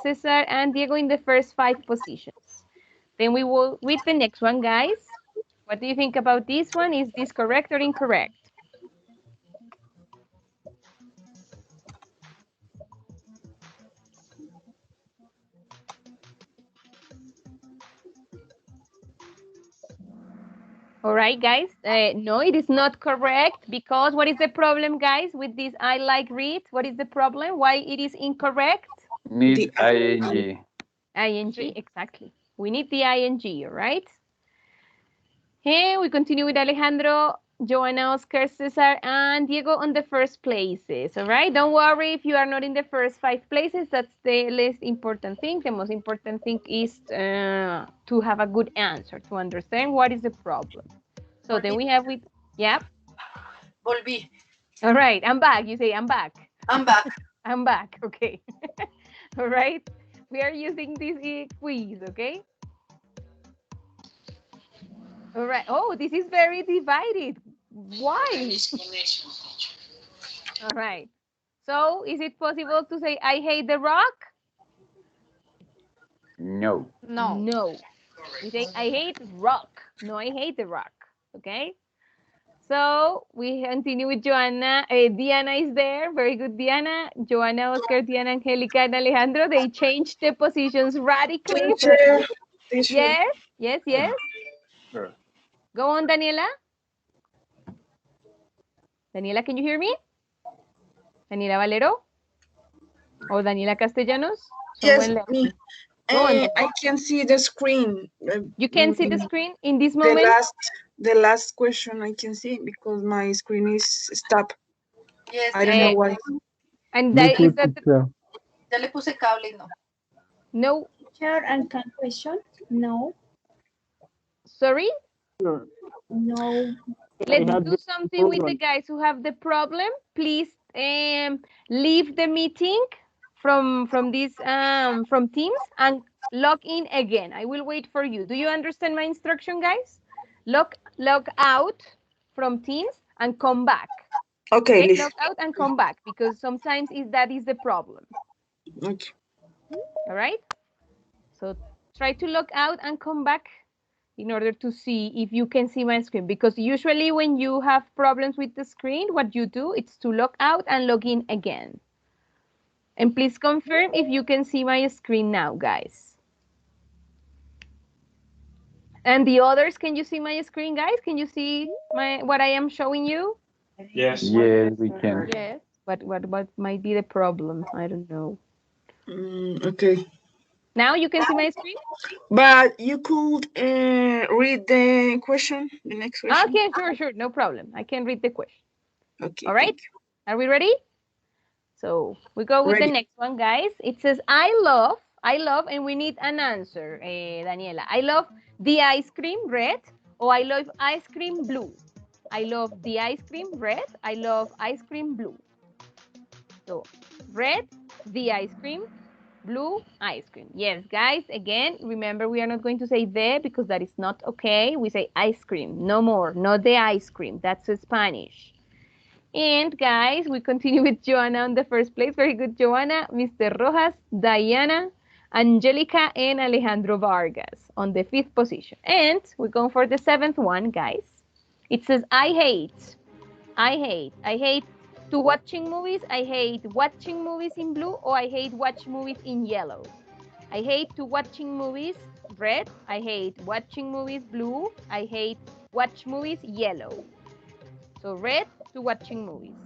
Cesar and Diego in the first 5 positions. Then we will with the next one, guys. What do you think about this one? Is this correct or incorrect? All right, guys. No, it is not correct because what is the problem, guys, with this I like read? What is the problem? Why it is incorrect? Need The ing. ING, exactly. We need the ING, all right? And we continue with Alejandro, Joanna, Oscar, Cesar, and Diego on the first places. All right. Don't worry if you are not in the first 5 places. That's the least important thing. The most important thing is to have a good answer, to understand what is the problem. So then we have with, yeah. Volví. All right. I'm back. You say, I'm back. I'm back. I'm back. Okay. All right. We are using this quiz. Okay. All right. Oh, this is very divided. Why? All right. So is it possible to say I hate the rock? No. No. No. We say I hate rock. No, I hate the rock. Okay. So we continue with Joanna. Diana is there. Very good, Diana. Joanna, Oscar, Diana, Angelica, and Alejandro. They changed the positions radically. teacher. Teacher. Yes, yes, yes. Sure. Go on, Daniela. Daniela, can you hear me? Daniela Valero? Or Daniela Castellanos? Yes, Someone left. me. Go on, Daniela. I can see the screen. You can see the mm, screen in this The moment? last question I can see because my screen is stopped. Yes, I don't know why. And Me that too, is that the, teacher. ya le puse cable y no. no, Teacher, and can question? No, sorry? no. Let's have do this something with the problem. guys who have the problem. Please leave the meeting from this from Teams and log in again. I will wait for you. Do you understand my instruction, guys? Log out from Teams and come back. Okay, Okay, leave. log out and come back because sometimes that is the problem. Okay. All right. So try to log out and come back in order to see if you can see my screen, because usually when you have problems with the screen, what you do is to log out and log in again. And please confirm if you can see my screen now, guys. And the others, can you see my screen, guys? Can you see what I am showing you? Yes. Yes, we can. Yes. What might be the problem? I don't know. Okay. Now you can see my screen? But you could read the question, the next question. Okay, sure, no problem. I can read the question. Okay. All right. Are we ready? So we go with Ready. the next one, guys. It says, I love, and we need an answer, Daniela. I love the ice cream red, or I love ice cream blue. I love the ice cream red. I love ice cream blue. So red, the ice cream, blue, ice cream. Yes, guys, again, remember we are not going to say the because that is not okay. We say ice cream, no more, not the ice cream. That's Spanish. And guys, we continue with Joanna on the first place. Very good, Joanna. Mr. Rojas, Diana, Angelica, and Alejandro Vargas on the 5th position. And we're going for the 7th one, guys. It says, I hate to watching movies. I hate watching movies in blue, or I hate watch movies in yellow. I hate to watching movies red. I hate watching movies blue. I hate watch movies yellow. So red to watching movies.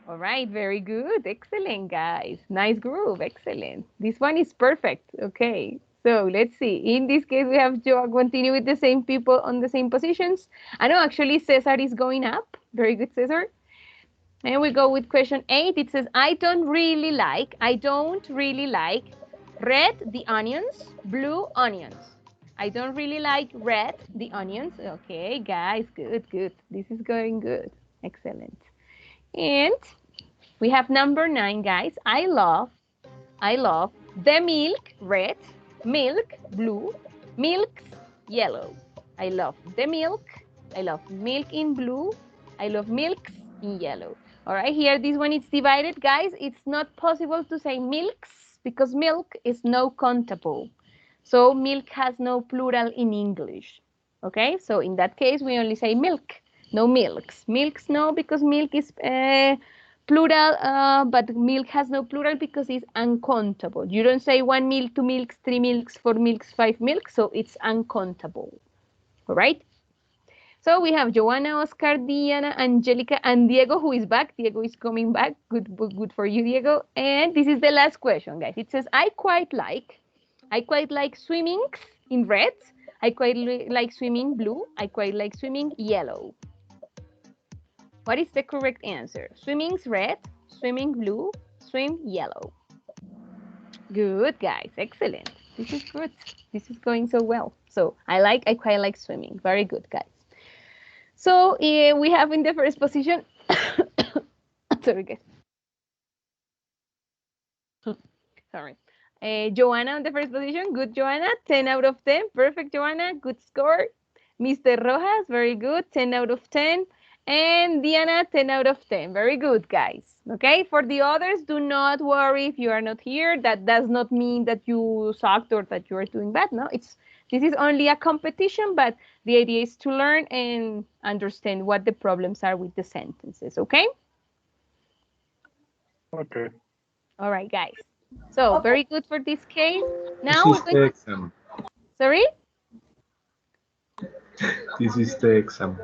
All right, very good. Excellent, guys. Nice groove. Excellent. This one is perfect. Okay. So let's see. In this case, we have Joe continue with the same people on the same positions. I know actually Cesar is going up. Very good, Cesar. And we go with question 8. It says, I don't really like red, the onions, blue onions. I don't really like red, the onions. Okay, guys, good. This is going good. Excellent. And we have number 9, guys. I love the milk, red, milk, blue, milks, yellow. I love the milk. I love milk in blue. I love milks in yellow. All right, here this one is divided, guys. It's not possible to say milks because milk is no countable. So milk has no plural in English. Okay, so in that case, we only say milk, no milks. Milks, no, because milk is plural, but milk has no plural because it's uncountable. You don't say 1 milk, 2 milks, 3 milks, 4 milks, 5 milks, so it's uncountable. All right? So we have Joanna, Oscar, Diana, Angelica, and Diego, who is back. Diego is coming back. Good for you, Diego. And this is the last question, guys. It says, I quite like swimming in red. I quite like swimming blue. I quite like swimming yellow. What is the correct answer? Swimming's red, swimming blue, swim yellow. Good, guys. Excellent. This is good. This is going so well. So I quite like swimming. Very good, guys. So we have in the first position, sorry, guys. Sorry. Joanna on the first position. Good, Joanna. 10 out of 10. Perfect, Joanna. Good score. Mr. Rojas, very good. 10 out of 10. And Diana, 10 out of 10. Very good, guys. Okay, for the others, do not worry if you are not here. That does not mean that you sucked or that you are doing bad. No, this is only a competition, but the idea is to learn and understand what the problems are with the sentences, okay? Okay. All right, guys. So very good for this case. Now This is we're the going exam. Sorry? This is the exam.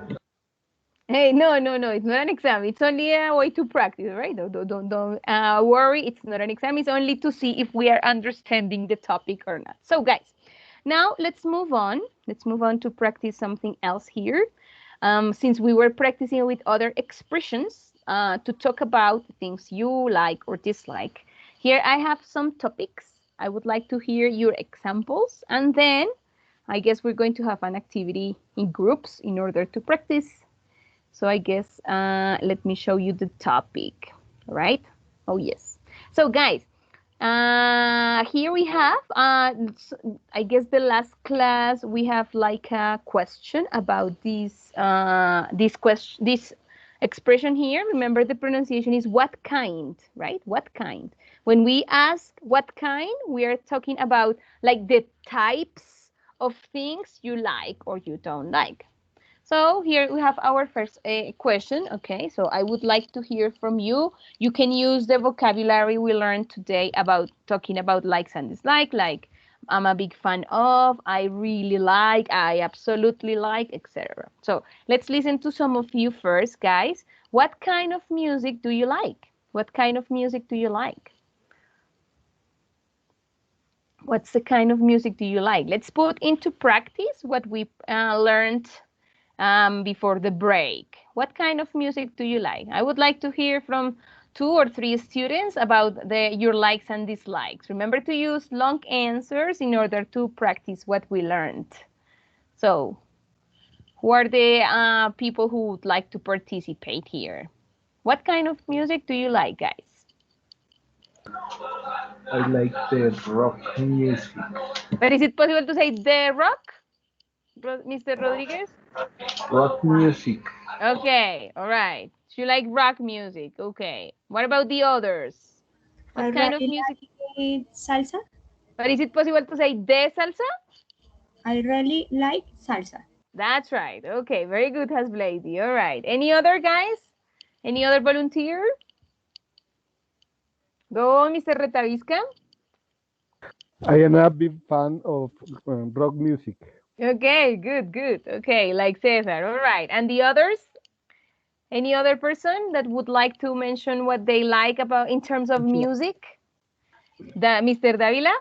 Hey, no, it's not an exam. It's only a way to practice, right? Don't worry. It's not an exam. It's only to see if we are understanding the topic or not. So, guys, now let's move on. Let's move on to practice something else here. Since we were practicing with other expressions to talk about things you like or dislike. Here I have some topics. I would like to hear your examples, and then I guess we're going to have an activity in groups in order to practice. So I guess let me show you the topic, right? Oh, yes. So guys, here we have, I guess the last class, we have like a question about this expression here. Remember the pronunciation is what kind, right? What kind? When we ask what kind, we are talking about like the types of things you like or you don't like. So here we have our first question. Okay, so I would like to hear from you. You can use the vocabulary we learned today about talking about likes and dislikes, like I'm a big fan of, I really like, I absolutely like, etc. So let's listen to some of you first, guys. What kind of music do you like? What kind of music do you like? What's the kind of music do you like? Let's put into practice what we learned before the break. What kind of music do you like? I would like to hear from 2 or 3 students about your likes and dislikes. Remember to use long answers in order to practice what we learned. So, who are the people who would like to participate here? What kind of music do you like, guys? I like the rock music. But is it possible to say the rock, Mr. Rodriguez? Rock music. Okay, all right. You like rock music. Okay. What about the others? What kind of music? Like salsa. But is it possible to say de salsa? I really like salsa. That's right. Okay, very good, Hasblady. All right. Any other guys? Any other volunteer? Go, Mr. Retavisca. I am a big fan of rock music. Okay, good. Okay, like Cesar. All right. And the others? Any other person that would like to mention what they like about in terms of music? Mr. Davila?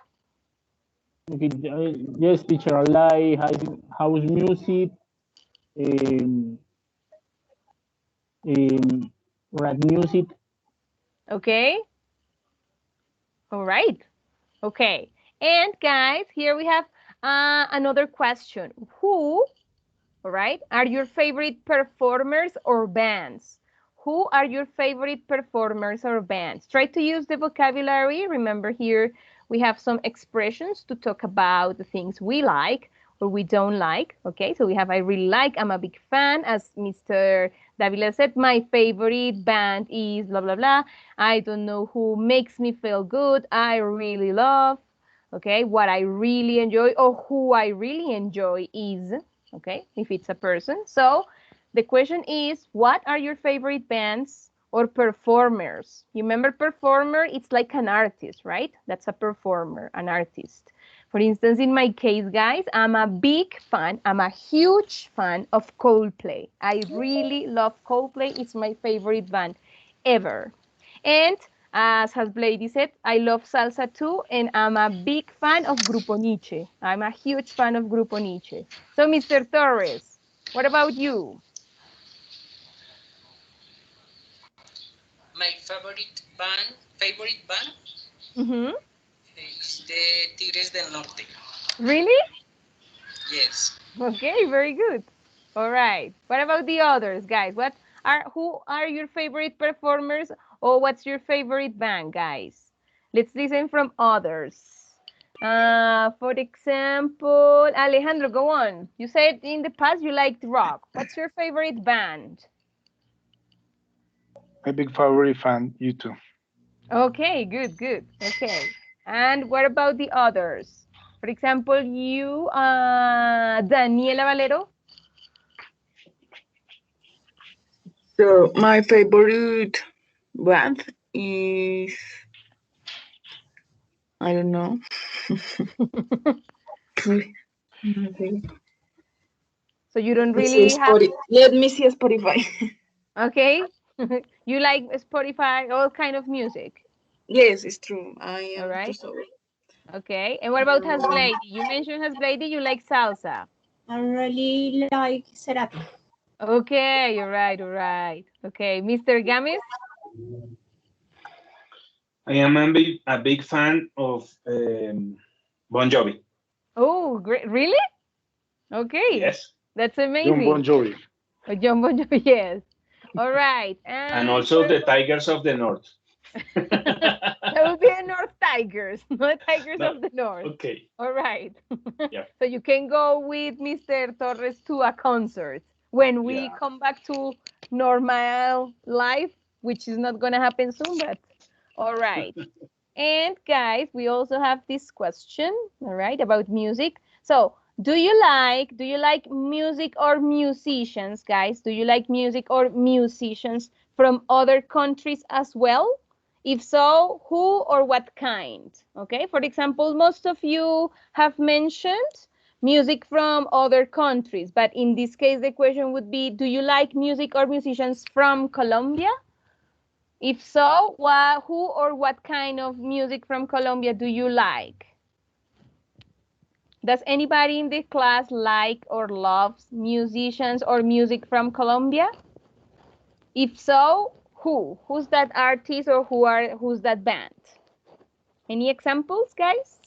Okay, yes, teacher, I like house music, rap music. Okay. All right. Okay. And guys, here we have another question. Who, all right, are your favorite performers or bands? Who are your favorite performers or bands? Try to use the vocabulary. Remember here, we have some expressions to talk about the things we like or we don't like. Okay, so we have I really like, I'm a big fan, as Mr. Davila said, my favorite band is blah, blah, blah. I don't know who makes me feel good. I really love. Okay, what I really enjoy or who I really enjoy is, okay, if it's a person. So the question is, what are your favorite bands or performers? You remember performer, it's like an artist, right? That's a performer, an artist. For instance, in my case, guys, I'm a big fan, I'm a huge fan of Coldplay. I really love Coldplay. It's my favorite band ever. And as has Blady said, I love salsa too, and I'm a big fan of Grupo Nietzsche. I'm a huge fan of Grupo Nietzsche. So, Mr. Torres, what about you? My favorite band Mm-hmm. is the Tigres del Norte. Really? Yes. Okay, very good. All right. What about the others, guys? Who are your favorite performers, or what's your favorite band, guys? Let's listen from others. For example, Alejandro, go on. You said in the past you liked rock. What's your favorite band? My big favorite fan, U2. Okay, good, good. Okay. And what about the others? For example, you, Daniela Valero. So my favorite band is, I don't know. So you don't Let me see really have, Let me see Spotify. okay? You like Spotify, all kind of music. Yes, it's true. I All am too right. sorry. Okay. And what about Hasblady? You mentioned Hasblady, you like salsa. I really like Cerati. Okay, you're right, all right. Okay, Mr. Gamis? I am a big fan of Bon Jovi. Oh, great. Really? Okay. Yes. That's John amazing. Bon Jovi. Oh, John Bon Jovi, yes. All right. And also the Tigers of the North. That would be the North Tigers, not Tigers No, of the North. Okay. All right. Yeah. So you can go with Mr. Torres to a concert when we come back to normal life, which is not going to happen soon, but all right. And guys, we also have this question, all right, about music. So do you like music or musicians, guys? Do you like music or musicians from other countries as well? If so, who or what kind? Okay, for example, most of you have mentioned music from other countries, but in this case, the question would be, do you like music or musicians from Colombia? If so, who or what kind of music from Colombia do you like? Does anybody in the class like or loves musicians or music from Colombia? If so, who? Who's that artist or who's that band? Any examples, guys?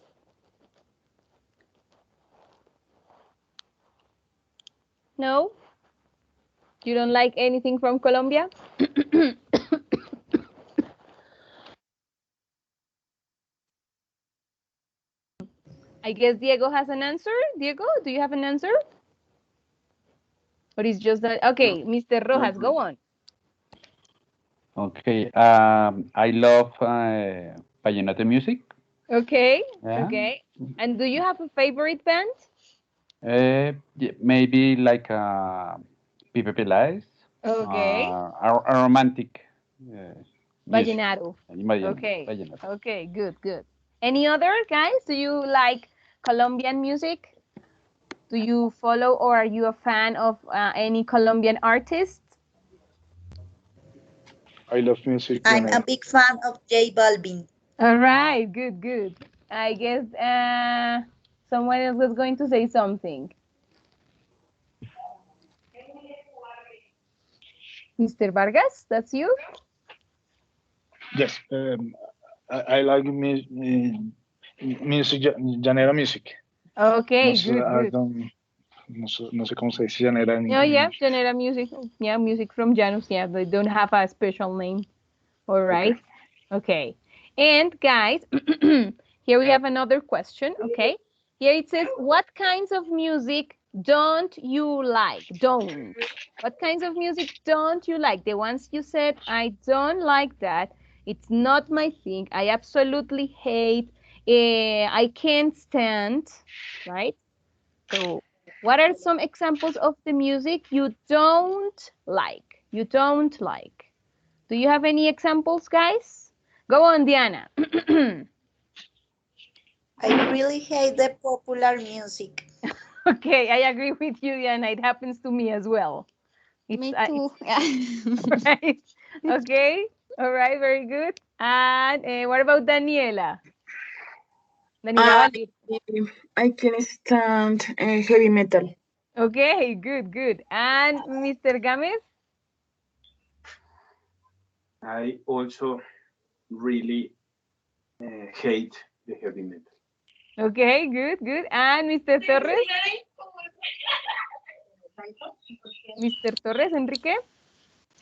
No? You don't like anything from Colombia? I guess Diego has an answer. Diego, do you have an answer? Or is just that? Okay, Mr. Rojas, go on. Okay. I love vallenato music. Okay, Yeah. okay. And do you have a favorite band? Yeah, maybe like Pepe Peláez. Okay. A romantic. Music. Vallenato. Okay. Vallenato. Okay, good, good. Any other, guys? Do you like Colombian music? Do you follow or are you a fan of any Colombian artists? I love music. I'm a big fan of J Balvin. All right, good, good. I guess someone else was going to say something. Mr. Vargas, that's you? Yes. I like music, llanera music. Okay, No sé, good, I good. don't, no sé cómo se dice llanera en Oh, yeah, English. Llanera music. Yeah, music from Llanos. Yeah, they don't have a special name. All right. Okay. And guys, here we have another question. Okay. Here it says, what kinds of music don't you like? Don't. What kinds of music don't you like? The ones you said, I don't like that. It's not my thing. I absolutely hate. I can't stand, right? So what are some examples of the music you don't like? You don't like. Do you have any examples, guys? Go on, Diana. I really hate the popular music. Okay, I agree with you, Diana. It happens to me as well. Me too. Right. Okay. All right. Very good. And what about Daniela? Daniela. I can stand heavy metal. Okay. Good. Good. And Mr. Gamez? I also really hate the heavy metal. Okay. Good. Good. And Mr. Torres? Mr. Torres, Enrique?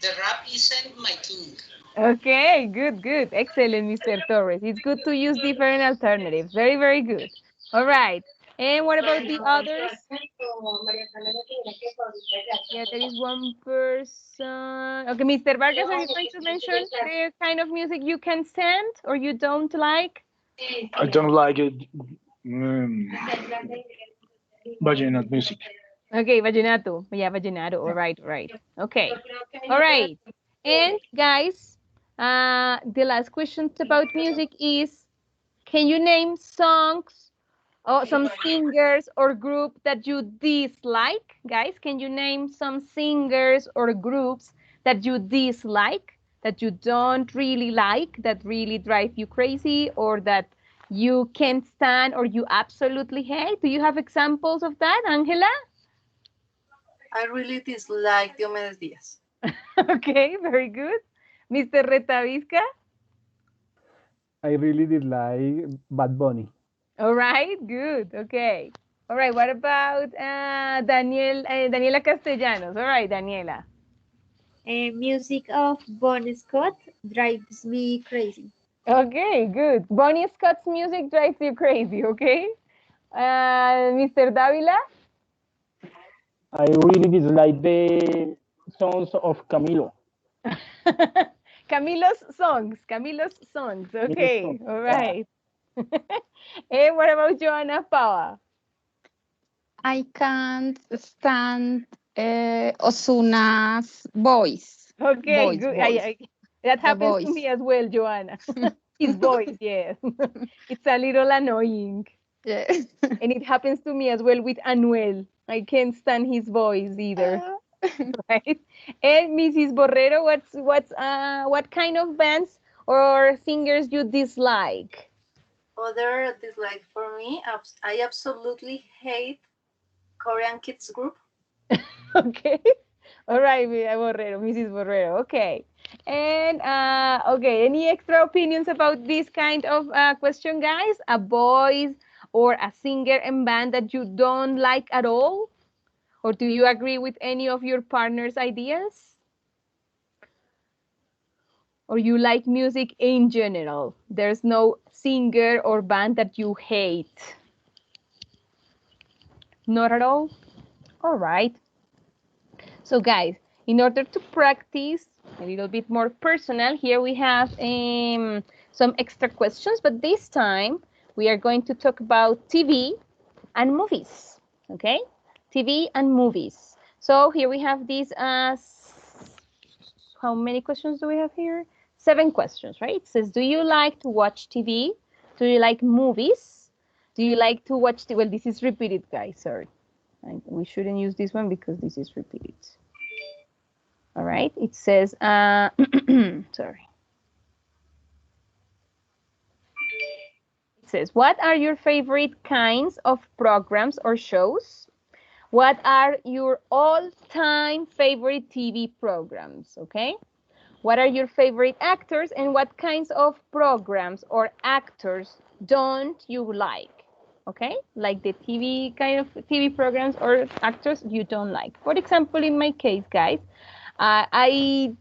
The rap isn't my thing. Okay, good, good. Excellent, Mr. Torres. It's good to use different alternatives. Very, very good. All right. And what about the others? Yeah, there is one person. Okay, Mr. Vargas, are you going to mention the kind of music you can stand or you don't like? I don't like it. Vallenato music. Okay, vallenato. Yeah, vallenato. All right, all right. Okay. All right. And guys, the last question about music is, can you name songs or some singers or group that you dislike? Guys, can you name some singers or groups that you dislike, that you don't really like, that really drive you crazy, or that you can't stand or you absolutely hate? Do you have examples of that, Angela? I really dislike Diomedes Diaz. Okay, very good. Mr. Retavisca? I really dislike Bad Bunny. All right, good. Okay. All right, what about Daniela Castellanos? All right, Daniela. Music of Bon Scott drives me crazy. Okay, good. Bonnie Scott's music drives you crazy, okay? Mr. Davila? I really dislike the songs of Camilo. Camilo's songs. Okay, songs, all right. And what about Joanna Pava? I can't stand Osuna's voice. Okay, Voice, good. voice. That The happens to voice. me as well, Joanna. His voice, yes. It's a little annoying. Yeah. And it happens to me as well with Anuel. I can't stand his voice either. Right? And Mrs. Borrero, what kind of bands or singers you dislike? Other dislike for me, I absolutely hate Korean kids group. Okay. All right, Mrs. Borrero. Okay. And okay, any extra opinions about this kind of question, guys? A voice or a singer and band that you don't like at all? Or do you agree with any of your partner's ideas? Or you like music in general? There's no singer or band that you hate? Not at all? All right. So guys, in order to practice a little bit more personal, here we have some extra questions, but this time we are going to talk about TV and movies, okay? TV and movies. So here we have these, how many questions do we have here? 7 questions, right? It says, do you like to watch TV? Do you like movies? Do you like to watch, well, this is repeated, guys, sorry. We shouldn't use this one because this is repeated. All right, it says, sorry. It says, what are your favorite kinds of programs or shows? What are your all-time favorite TV programs, okay? What are your favorite actors and what kinds of programs or actors don't you like? Okay, like the TV kind of TV programs or actors you don't like. For example, in my case, guys, I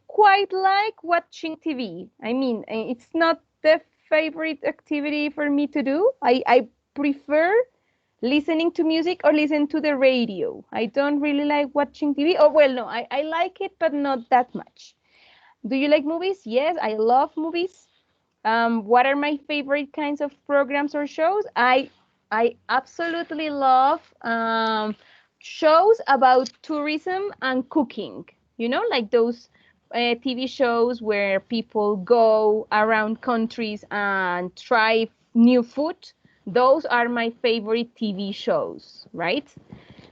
quite like watching TV. I mean, it's not the favorite activity for me to do. I prefer listening to music or listen to the radio. I don't really like watching TV. Oh, well, no, I like it, but not that much. Do you like movies? Yes, I love movies. What are my favorite kinds of programs or shows? I absolutely love shows about tourism and cooking. You know, like those TV shows where people go around countries and try new food. Those are my favorite TV shows, right?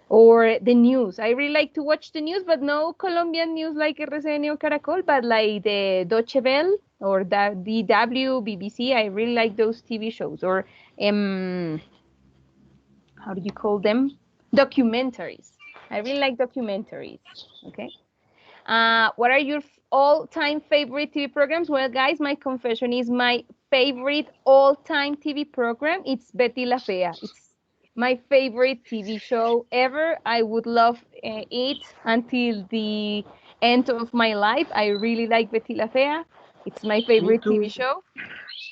Or the news. I really like to watch the news, but no Colombian news like RCN or Caracol, but like the Deutsche Welle or the DW, BBC. I really like those TV shows. Or how do you call them? Documentaries. I really like documentaries. Okay. What are your all-time favorite TV programs? Well, guys, my confession is my favorite all-time TV program. It's Betty La Fea. It's my favorite TV show ever. I would love it until the end of my life. I really like Betty La Fea. It's my favorite TV show.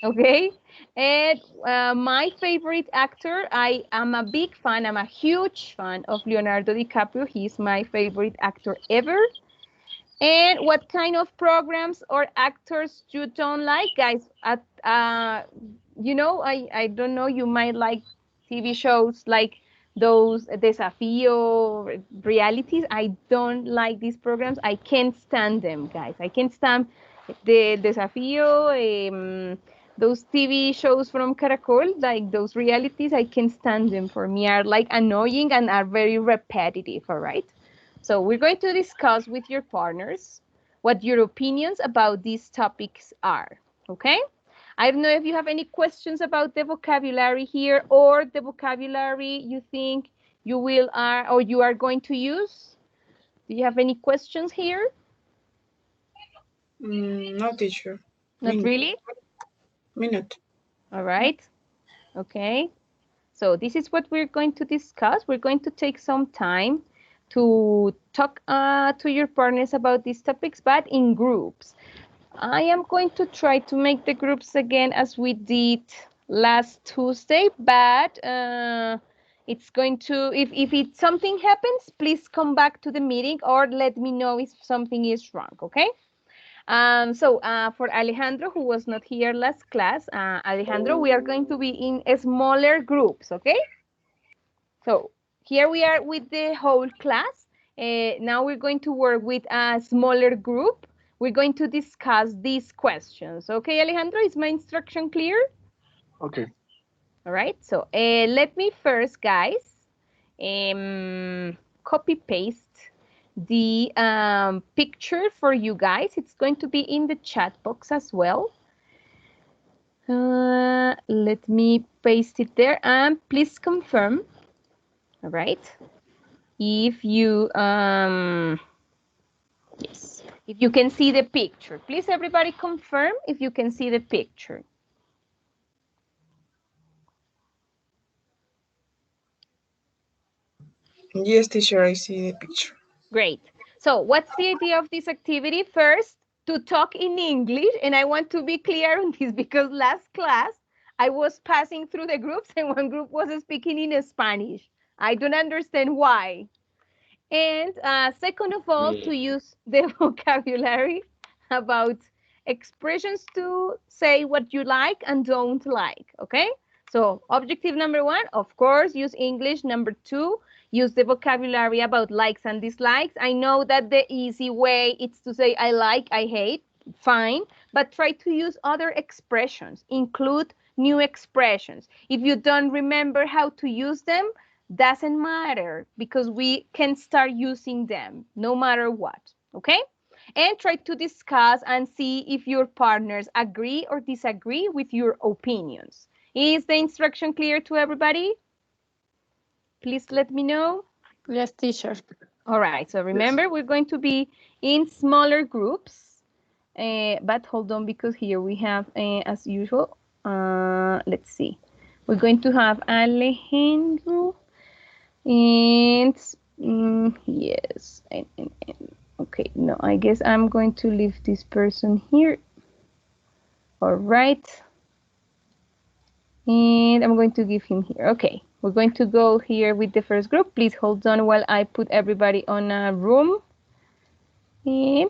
Okay. And my favorite actor, I am a big fan. I'm a huge fan of Leonardo DiCaprio. He's my favorite actor ever. And what kind of programs or actors you don't like, guys? You know, I don't know, you might like TV shows like those Desafío realities. I don't like these programs. I can't stand them, guys. I can't stand the Desafío, those TV shows from Caracol, like those realities. I can't stand them. For me, are like annoying and are very repetitive, all right? So we're going to discuss with your partners what your opinions about these topics are, okay? I don't know if you have any questions about the vocabulary here or the vocabulary you think you are going to use. Do you have any questions here? No, teacher. Not really? Minute. All right. Okay. So this is what we're going to discuss. We're going to take some time to talk to your partners about these topics, but in groups. I am going to try to make the groups again as we did last Tuesday, but it's going to, if something happens, please come back to the meeting or let me know if something is wrong, okay? So for Alejandro, who was not here last class, Alejandro, we are going to be in smaller groups, okay? So here we are with the whole class. Now we're going to work with a smaller group. We're going to discuss these questions. Okay, Alejandro, is my instruction clear? Okay. All right, so let me first, guys, copy paste the picture for you guys. It's going to be in the chat box as well. Let me paste it there and please confirm. All right. If you, yes, if you can see the picture, please everybody confirm if you can see the picture. Yes, teacher, I see the picture. Great. So what's the idea of this activity? First, to talk in English, and I want to be clear on this because last class I was passing through the groups and one group was speaking in Spanish. I don't understand why. And second of all, to use the vocabulary about expressions to say what you like and don't like, okay? So objective number one, of course, use English. Number two, use the vocabulary about likes and dislikes. I know that the easy way is to say I like, I hate, fine, but try to use other expressions, include new expressions. If you don't remember how to use them, doesn't matter because we can start using them no matter what, okay? And try to discuss and see if your partners agree or disagree with your opinions. Is the instruction clear to everybody? Please let me know. Yes, teacher. All right, so remember, we're going to be in smaller groups, but hold on because here we have, as usual, let's see. We're going to have Alejandro. And yes, and okay, no, I guess I'm going to leave this person here. All right. And I'm going to give him here. Okay, we're going to go here with the first group. Please hold on while I put everybody on a room. And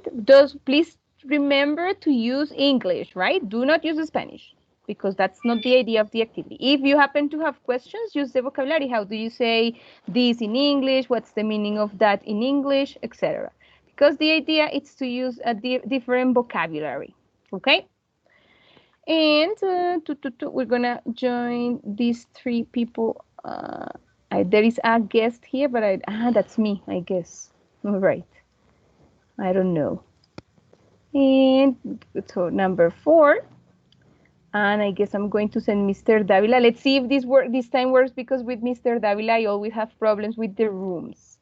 please remember to use English, right? Do not use Spanish, because that's not the idea of the activity. If you happen to have questions, use the vocabulary. How do you say this in English? What's the meaning of that in English, etc. Because the idea is to use a different vocabulary, okay? And we're gonna join these three people. There is a guest here, but that's me, I guess. All right. I don't know. And so number 4. And I guess I'm going to send Mr. Davila. Let's see if this time works, because with Mr. Davila, I always have problems with the rooms.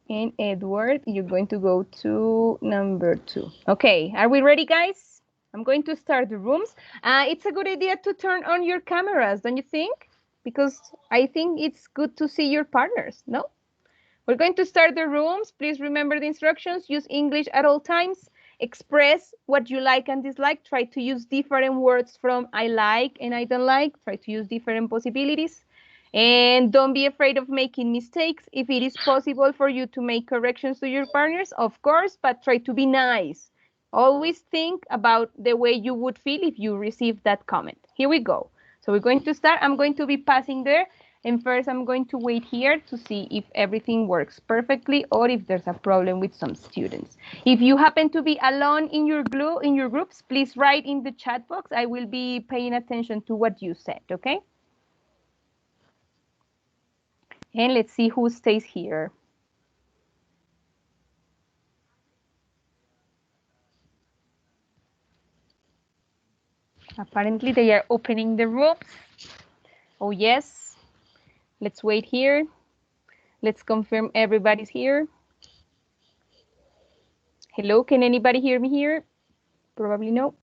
And Edward, you're going to go to number 2. Okay, are we ready, guys? I'm going to start the rooms. It's a good idea to turn on your cameras, don't you think? Because I think it's good to see your partners, no? We're going to start the rooms. Please remember the instructions. Use English at all times. Express what you like and dislike. Try to use different words from I like and I don't like. Try to use different possibilities. And don't be afraid of making mistakes. If it is possible for you to make corrections to your partners, of course, but try to be nice. Always think about the way you would feel if you received that comment. Here we go. So we're going to start. I'm going to be passing there. And first, I'm going to wait here to see if everything works perfectly or if there's a problem with some students. If you happen to be alone in your groups, please write in the chat box. I will be paying attention to what you said, okay? And let's see who stays here. Apparently, they are opening the rooms. Oh, yes. Let's wait here. Let's confirm everybody's here. Hello, can anybody hear me here? Probably no.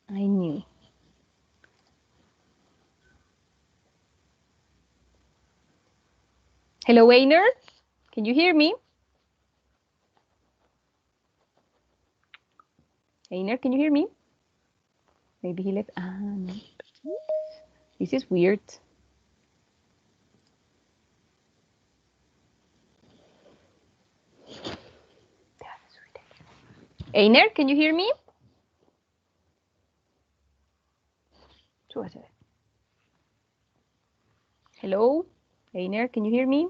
I knew. Hello, Einer. Can you hear me? Einer, can you hear me? Maybe he left. No. This is weird. Einer, can you hear me? Hello, Einer, can you hear me?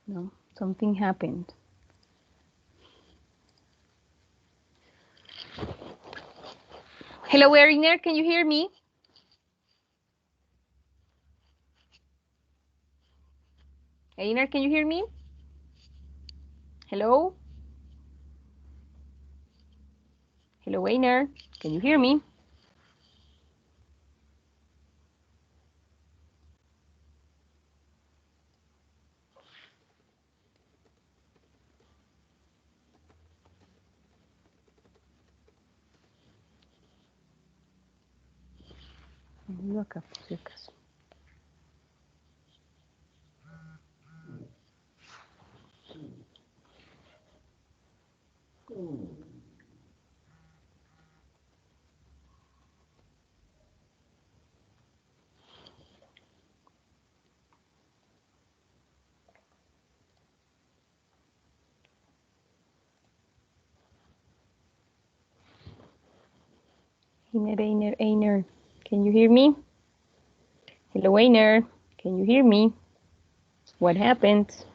No, something happened. Hello, Einer, can you hear me? Einer, can you hear me? Hello? Hello, Einer, can you hear me? Acá, por si acaso. Einer, can you hear me? Hello, Einer, can you hear me? What happened?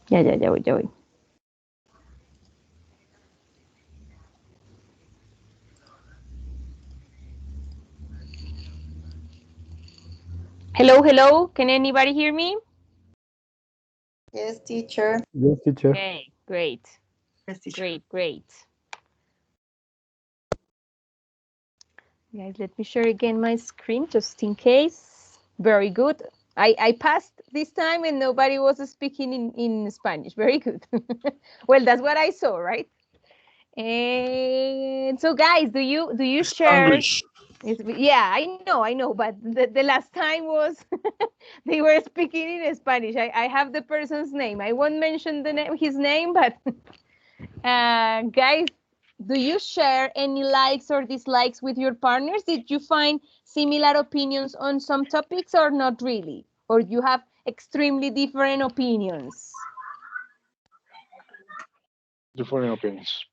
Ya voy, ya voy. Hello, hello. Can anybody hear me? Yes, teacher. Yes, teacher. Okay, great. Yes, teacher. Great, great. Guys, let me share again my screen just in case. Very good. I passed this time and nobody was speaking in Spanish. Very good. Well, that's what I saw, right? And so guys, do you share? Spanglish. Yeah, I know, but the last time was they were speaking in Spanish. I have the person's name. I won't mention his name, but guys, do you share any likes or dislikes with your partners? Did you find similar opinions on some topics or not really? Or you have extremely different opinions? Different opinions.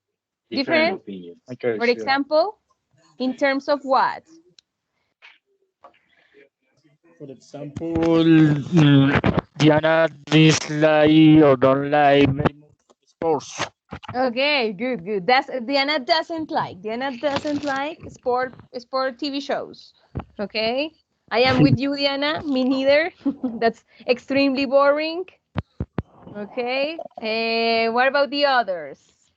Different? opinions. Okay, For yeah. example, in terms of what? For example, Diana dislike or don't like sports. Okay, good, good. Diana doesn't like sport TV shows. Okay, I am with you, Diana. Me neither. That's extremely boring. Okay. What about the others?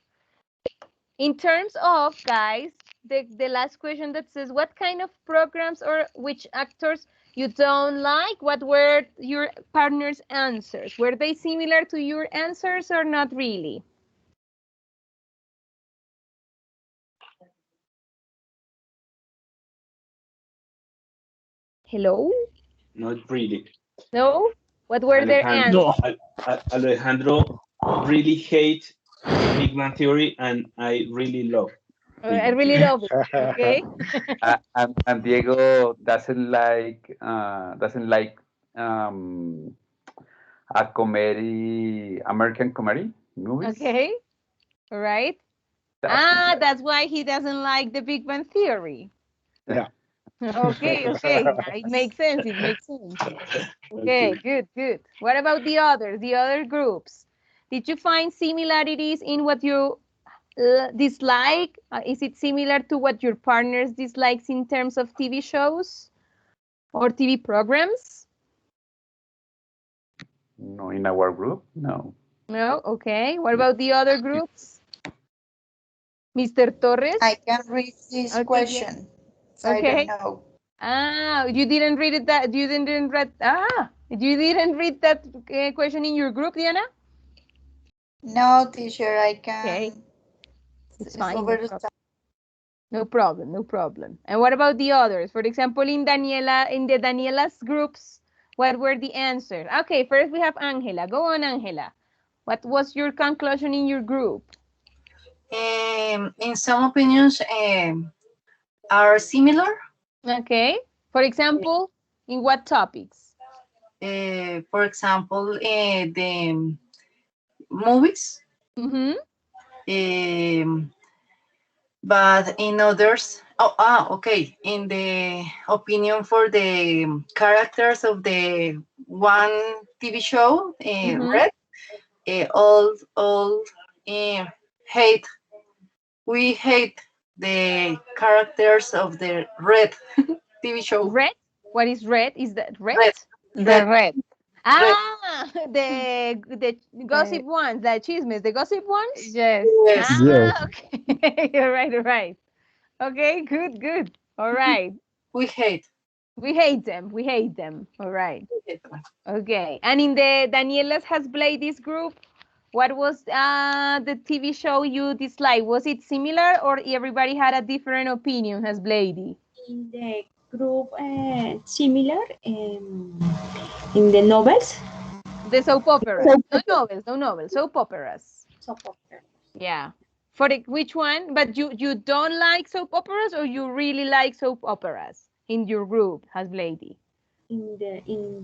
In terms of, guys, the last question that says, what kind of programs or which actors you don't like? What were your partner's answers? Were they similar to your answers or not really? Hello? Not really. No? What were their Alejandro, answers? Alejandro really hate Big Bang Theory, and I really love. I really love it. Okay. And Diego doesn't like a comedy, American comedy movies. Okay. All right. That's why he doesn't like the Big Bang Theory. Yeah. Okay, okay. Yeah, it makes sense. It makes sense. Okay, good, good. What about the other groups? Did you find similarities in what you dislike? Is it similar to what your partners dislikes in terms of TV shows or TV programs? No, in our group, no. No? Okay. What about the other groups? Mr. Torres? I can read this question. So I Okay. don't know. You didn't read it you didn't read that question in your group, Diana? No, teacher, I can. Okay. It's fine. over No the problem. No problem, no problem. And what about the others? For example, in the Daniela's groups, what were the answers? Okay, first we have Angela. Go on, Angela. What was your conclusion in your group? In some opinions are similar. Okay. For example, in what topics? For example, the movies. But in others, okay. In the opinion for the characters of the one TV show, Red, all hate. We hate the characters of the Red TV show. Red? What is red? Is that red? The red. The gossip ones, the chismes, the gossip ones? Yes. Yes. Yes. Okay. You're right, all right. Okay, good, good. All right. We hate. We hate them. We hate them. All right. Okay. And in the Daniela's Has Played This group, what was the TV show you disliked? Was it similar or everybody had a different opinion, Has Blady? In the group, similar in the novels. The soap operas. No novels, soap operas. Soap opera. Yeah. Which one? But you don't like soap operas or you really like soap operas in your group, Has Blady? In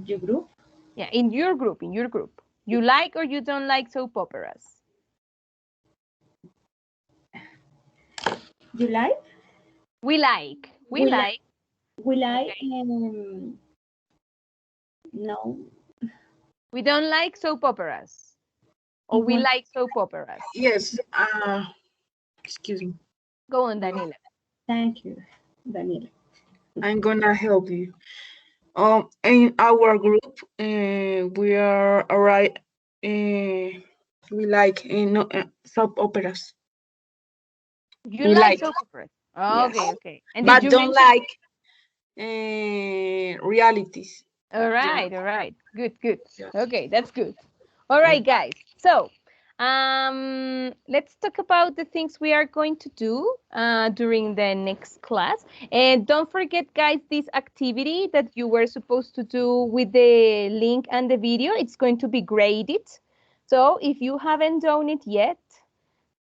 your group? Yeah, in your group. You like or you don't like soap operas? You like? We like. We like. We like. Okay. No. We don't like soap operas. or we like soap operas? Yes. Excuse me. Go on, Daniela. Thank you, Daniela. I'm gonna help you. In our group, we are alright. We like soap operas. You We like like, soap operas? yes. Okay, okay. And But did you don't mention? like realities. All right, all right. Good, good. Okay, that's good. All right, guys. So, let's talk about the things we are going to do during the next class. And don't forget, guys, this activity that you were supposed to do with the link and the video, it's going to be graded. So if you haven't done it yet,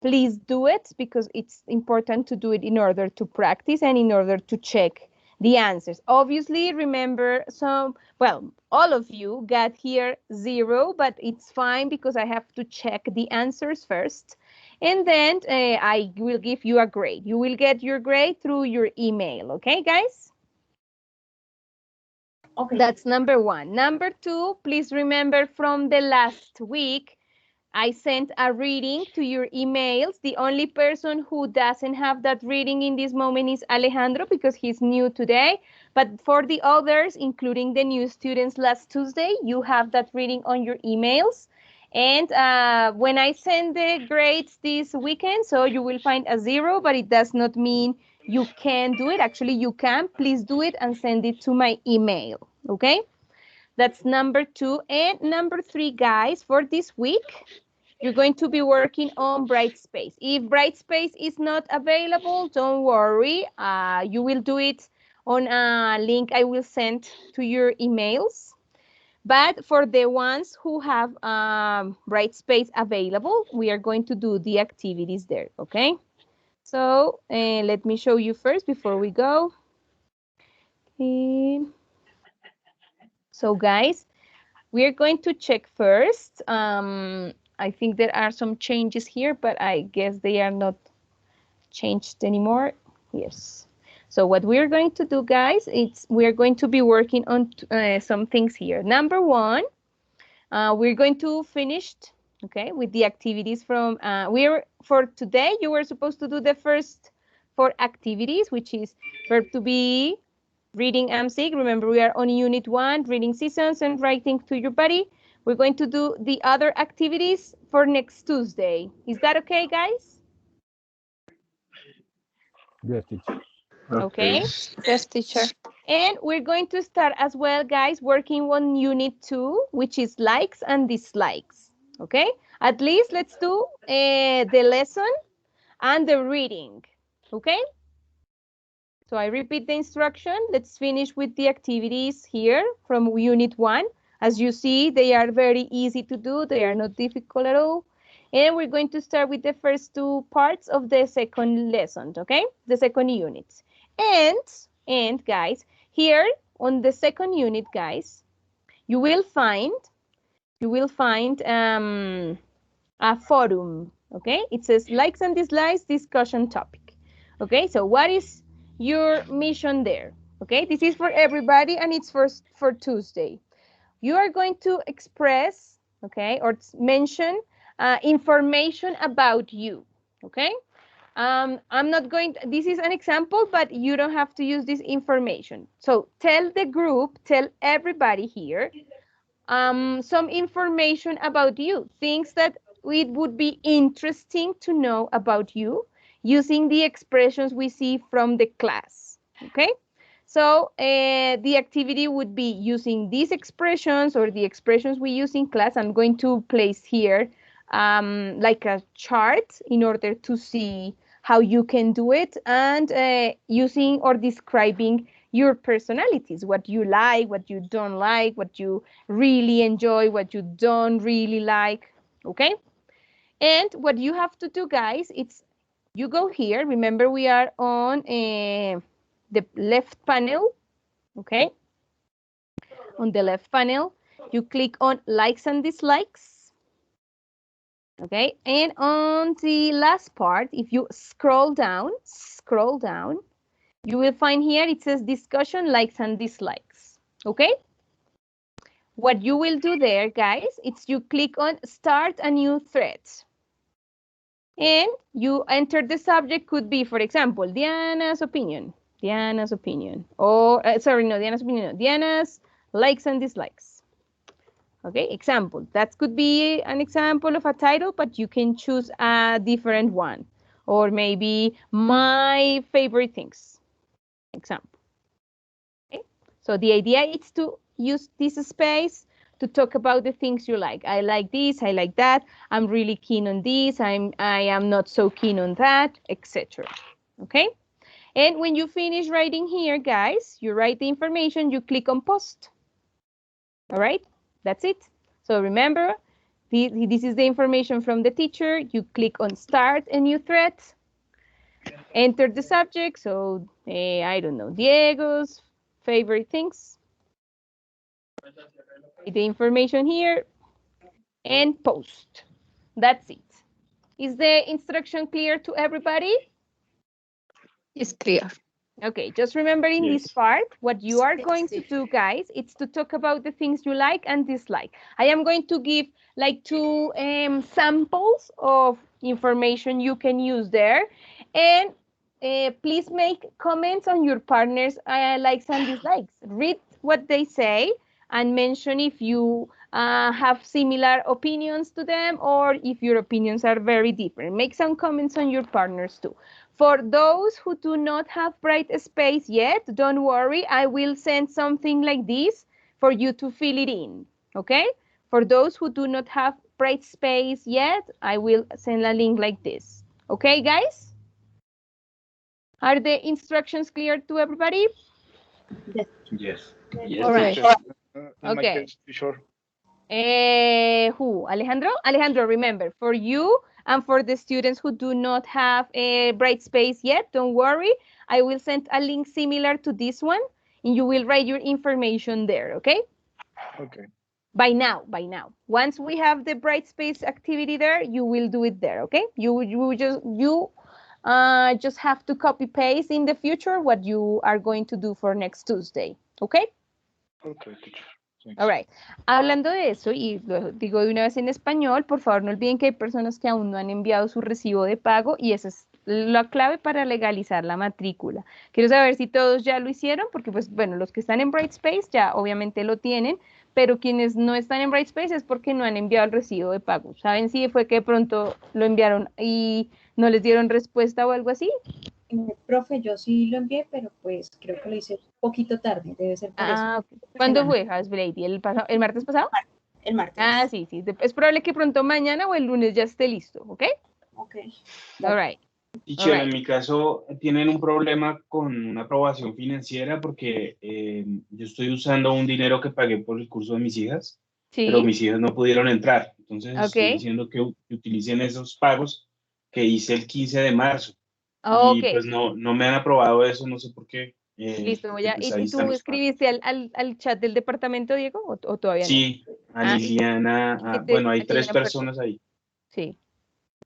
please do it because it's important to do it in order to practice and in order to check the answers. Obviously, remember all of you got here 0, but it's fine because I have to check the answers first. And then I will give you a grade. You will get your grade through your email. Okay, guys? Okay. That's number 1. Number 2, please remember from the last week, I sent a reading to your emails. The only person who doesn't have that reading in this moment is Alejandro because he's new today. But for the others, including the new students last Tuesday, you have that reading on your emails. And when I send the grades this weekend, so you will find a 0, but it does not mean you can do it. Actually, you can. Please do it and send it to my email, okay? That's number 2. And number 3, guys, for this week, you're going to be working on Brightspace. If Brightspace is not available, don't worry. You will do it on a link I will send to your emails. But for the ones who have Brightspace available, we are going to do the activities there, okay? So let me show you first before we go. Okay. So guys, we are going to check first. I think there are some changes here, but I guess they are not changed anymore. Yes. So what we're going to do, guys, we're going to be working on some things here. Number 1, we're going to finish, okay, with the activities from, for today, you were supposed to do the first 4 activities, which is verb to be, reading AMSIG. Remember, we are on Unit 1, reading seasons and writing to your body. We're going to do the other activities for next Tuesday. Is that okay, guys? Yes, teacher. Okay. Yes, teacher. And we're going to start as well, guys, working on Unit 2, which is likes and dislikes. Okay? At least let's do the lesson and the reading. Okay? So I repeat the instruction. Let's finish with the activities here from Unit 1. As you see, they are very easy to do. They are not difficult at all. And we're going to start with the first 2 parts of the second lesson, okay? The second unit. And guys, here on the second unit, guys, you will find a forum, okay? It says likes and dislikes discussion topic. Okay, so what is your mission there? Okay, this is for everybody and it's for Tuesday. You are going to express, okay, or mention information about you, okay? I'm not going to, this is an example, but you don't have to use this information. So tell the group, tell everybody here some information about you, things that it would be interesting to know about you using the expressions we see from the class, okay? So the activity would be using these expressions or the expressions we use in class. I'm going to place here like a chart in order to see how you can do it and using or describing your personalities, what you like, what you don't like, what you really enjoy, what you don't really like, okay? And what you have to do, guys, it's you go here. Remember, we are on the left panel, okay? On the left panel, you click on likes and dislikes, okay? And on the last part, if you scroll down, you will find here, it says discussion, likes and dislikes, okay? what you will do there, guys, it's you click on start a new thread. And you enter the subject could be, for example, Diana's opinion. Diana's opinion. Or, sorry, no, Diana's opinion. No, Diana's likes and dislikes. Okay, example. That could be an example of a title, but you can choose a different one. Or maybe my favorite things. Example. Okay, so the idea is to use this space to talk about the things you like. I like this, I like that, I'm really keen on this, I am not so keen on that, etc. Okay? And when you finish writing here, guys, you write the information, you click on post. All right? That's it. So remember, this is the information from the teacher. You click on start a new thread, enter the subject. So, I don't know, Diego's favorite things. The information here and post. That's it. Is the instruction clear to everybody? It's clear. Okay, just remember in this part, what you are going to do, guys, it's to talk about the things you like and dislike. I am going to give like 2 samples of information you can use there. And please make comments on your partner's likes and dislikes. Read what they say and mention if you have similar opinions to them or if your opinions are very different. Make some comments on your partners too. For those who do not have Brightspace yet, don't worry, I will send something like this for you to fill it in, okay? For those who do not have Brightspace yet, I will send a link like this. Okay, guys? Are the instructions clear to everybody? Yes. All right. Okay. Sure. Who? Alejandro? Alejandro, remember, for you and for the students who do not have a Brightspace yet, don't worry. I will send a link similar to this one, and you will write your information there, okay? Okay. By now. Once we have the Brightspace activity there, you will do it there, okay? You just have to copy paste in the future what you are going to do for next Tuesday, okay? Okay, teacher. All right. Hablando de eso, y lo digo de una vez en español, por favor no olviden que hay personas que aún no han enviado su recibo de pago y esa es la clave para legalizar la matrícula. Quiero saber si todos ya lo hicieron, porque pues bueno, los que están en Brightspace ya obviamente lo tienen, pero quienes no están en Brightspace es porque no han enviado el recibo de pago. ¿Saben si fue que de pronto lo enviaron y no les dieron respuesta o algo así? Profe, yo sí lo envié, pero pues creo que lo hice un poquito tarde, debe ser por eso. Okay. ¿Cuándo fue, Hasblady? ¿El martes pasado? El martes. Ah, sí. Es probable que pronto mañana o el lunes ya esté listo, ¿ok? Ok. All right. Teacher, en mi caso tienen un problema con una aprobación financiera porque yo estoy usando un dinero que pagué por el curso de mis hijas, Sí. pero mis hijas no pudieron entrar. Entonces estoy Ok. diciendo que utilicen esos pagos que hice el 15 de marzo. Ok. Y pues no me han aprobado eso, no sé por qué. Listo, porque, pues, ahí ¿y están tú los pagos. escribiste al chat del departamento, Diego, o todavía no? Sí, a Ah, Liliana, bueno, hay 3 personas ahí. Sí.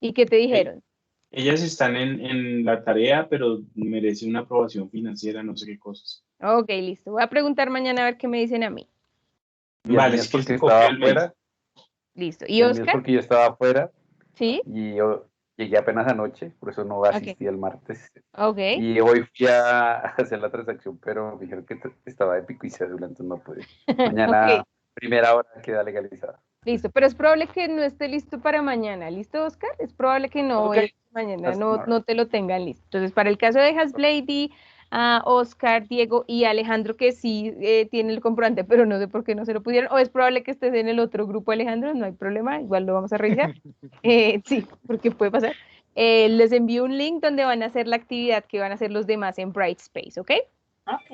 ¿Y qué te dijeron? Ellas están en la tarea, pero merece una aprobación financiera, no sé qué cosas. Ok, listo. Voy a preguntar mañana a ver qué me dicen a mí. Y el mío es porque estaba afuera. Listo. ¿Y El mío es Oscar? porque yo estaba afuera. Sí. Y yo llegué apenas anoche, por eso no asistí el martes. Ok. Y hoy fui a hacer la transacción, pero me dijeron que estaba de pico y cédula, entonces no pude. Mañana, Ok. primera hora, queda legalizada. Listo, pero es probable que no esté listo para mañana. ¿Listo, Oscar? Es probable que no mañana no te lo tengan listo. Entonces, para el caso de Hasblady, Oscar, Diego y Alejandro, que sí tiene el comprobante, pero no sé por qué no se lo pudieron, o es probable que estés en el otro grupo, Alejandro, no hay problema, igual lo vamos a revisar. Sí, porque puede pasar. Les envío un link donde van a hacer la actividad que van a hacer los demás en Brightspace, ¿ok?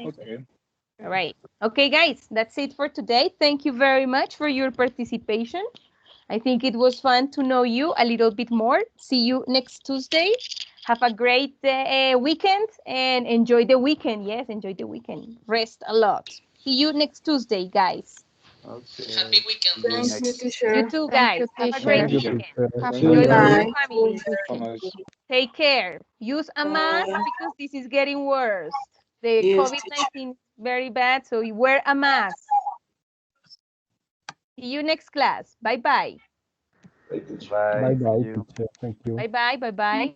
Okay. All right. Okay, guys, that's it for today. Thank you very much for your participation. I think it was fun to know you a little bit more. See you next Tuesday. Have a great weekend and enjoy the weekend. Yes, enjoy the weekend. Rest a lot. See you next Tuesday, guys. Okay. Happy weekend. Thank you, teacher. You too, guys. Have a great Thank you. weekend. Thank Enjoy you. with your Bye. family. Take care. Use a mask because this is getting worse. The Yes, COVID-19 is very bad, so you wear a mask. See you next class. Bye-bye. Bye. Bye bye, teacher. Thank you. Bye-bye. Bye-bye.